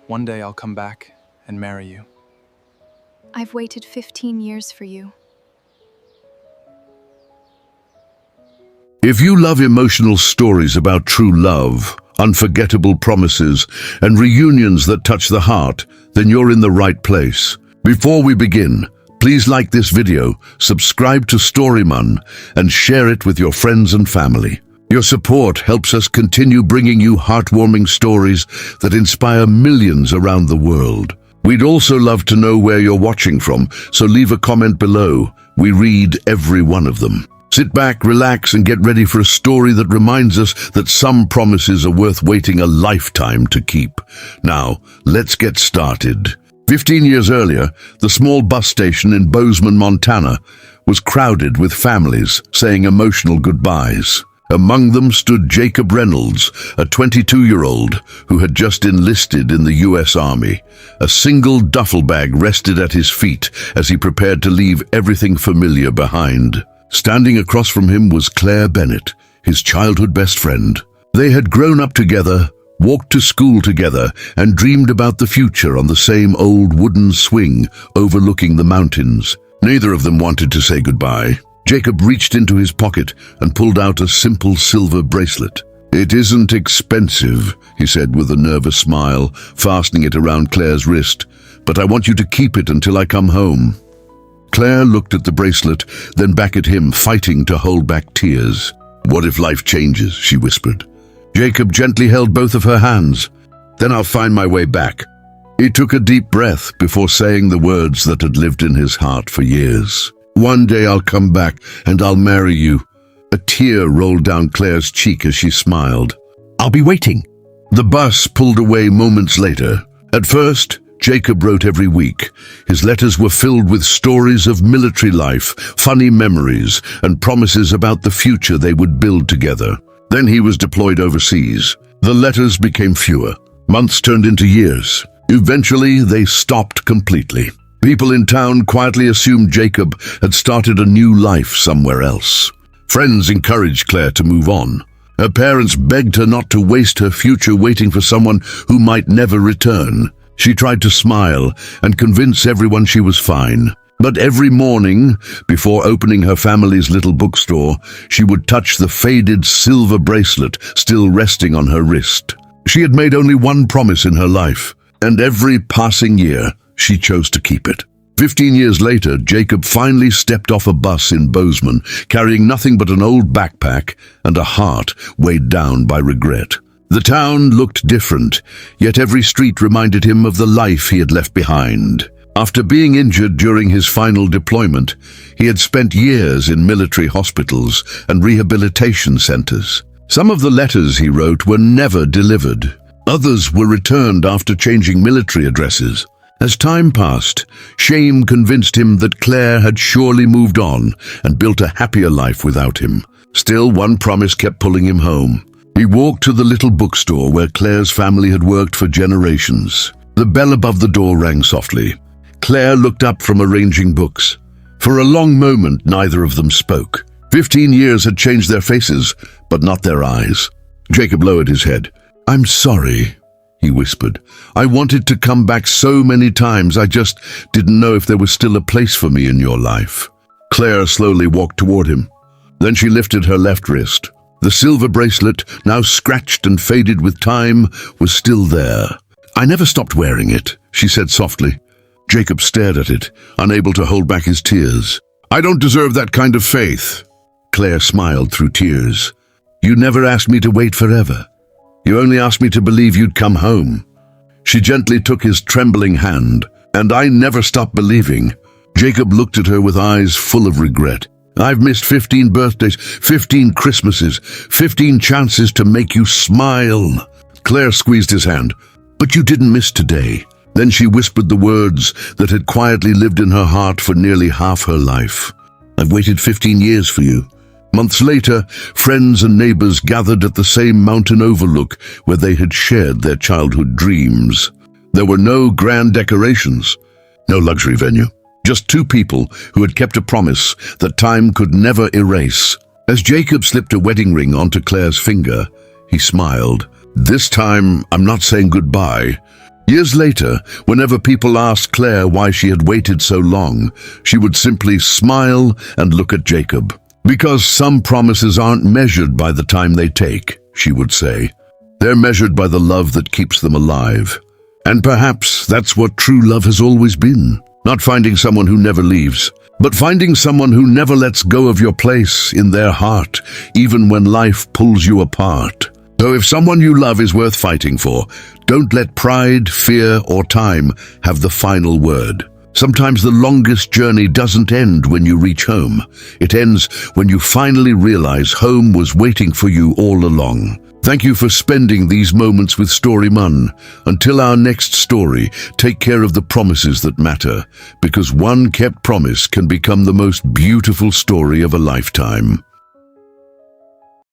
One day I'll come back and marry you. I've waited 15 years for you. If you love emotional stories about true love, unforgettable promises, and reunions that touch the heart, then you're in the right place. Before we begin, please like this video, subscribe to StoryMun, and share it with your friends and family. Your support helps us continue bringing you heartwarming stories that inspire millions around the world. We'd also love to know where you're watching from, so leave a comment below. We read every one of them. Sit back, relax, and get ready for a story that reminds us that some promises are worth waiting a lifetime to keep. Now, let's get started. 15 years earlier, the small bus station in Bozeman, Montana, was crowded with families saying emotional goodbyes. Among them stood Jacob Reynolds, a 22-year-old who had just enlisted in the U.S. Army. A single duffel bag rested at his feet as he prepared to leave everything familiar behind. Standing across from him was Claire Bennett, his childhood best friend. They had grown up together, walked to school together, and dreamed about the future on the same old wooden swing overlooking the mountains. Neither of them wanted to say goodbye. Jacob reached into his pocket and pulled out a simple silver bracelet. "It isn't expensive," he said with a nervous smile, fastening it around Claire's wrist, "but I want you to keep it until I come home." Claire looked at the bracelet, then back at him, fighting to hold back tears. "What if life changes?" she whispered. Jacob gently held both of her hands. "Then I'll find my way back." He took a deep breath before saying the words that had lived in his heart for years. "One day I'll come back and I'll marry you." A tear rolled down Claire's cheek as she smiled. "I'll be waiting." The bus pulled away moments later. At first, Jacob wrote every week. His letters were filled with stories of military life, funny memories, and promises about the future they would build together. Then he was deployed overseas. The letters became fewer. Months turned into years. Eventually, they stopped completely. People in town quietly assumed Jacob had started a new life somewhere else. Friends encouraged Claire to move on. Her parents begged her not to waste her future waiting for someone who might never return. She tried to smile and convince everyone she was fine. But every morning, before opening her family's little bookstore, she would touch the faded silver bracelet still resting on her wrist. She had made only one promise in her life, and every passing year, she chose to keep it. 15 years later, Jacob finally stepped off a bus in Bozeman, carrying nothing but an old backpack and a heart weighed down by regret. The town looked different, yet every street reminded him of the life he had left behind. After being injured during his final deployment, he had spent years in military hospitals and rehabilitation centers. Some of the letters he wrote were never delivered. Others were returned after changing military addresses. As time passed, shame convinced him that Claire had surely moved on and built a happier life without him. Still, one promise kept pulling him home. He walked to the little bookstore where Claire's family had worked for generations. The bell above the door rang softly. Claire looked up from arranging books. For a long moment, neither of them spoke. 15 years had changed their faces, but not their eyes. Jacob lowered his head. "I'm sorry," he whispered. "I wanted to come back so many times, I just didn't know if there was still a place for me in your life." Claire slowly walked toward him. Then she lifted her left wrist. The silver bracelet, now scratched and faded with time, was still there. "I never stopped wearing it," she said softly. Jacob stared at it, unable to hold back his tears. "I don't deserve that kind of faith." Claire smiled through tears. "You never asked me to wait forever. You only asked me to believe you'd come home." She gently took his trembling hand, "And I never stopped believing." Jacob looked at her with eyes full of regret. "I've missed 15 birthdays, 15 Christmases, 15 chances to make you smile." Claire squeezed his hand. "But you didn't miss today." Then she whispered the words that had quietly lived in her heart for nearly half her life. "I've waited 15 years for you." Months later, friends and neighbors gathered at the same mountain overlook where they had shared their childhood dreams. There were no grand decorations, no luxury venue. Just two people who had kept a promise that time could never erase. As Jacob slipped a wedding ring onto Claire's finger, he smiled. "This time, I'm not saying goodbye. Years later, whenever people asked Claire why she had waited so long, she would simply smile and look at Jacob. Because some promises aren't measured by the time they take, she would say. They're measured by the love that keeps them alive. And perhaps that's what true love has always been. Not finding someone who never leaves, but finding someone who never lets go of your place in their heart, even when life pulls you apart. So if someone you love is worth fighting for, don't let pride, fear, or time have the final word. Sometimes the longest journey doesn't end when you reach home. It ends when you finally realize home was waiting for you all along. Thank you for spending these moments with StoryMun. Until our next story, take care of the promises that matter, because one kept promise can become the most beautiful story of a lifetime.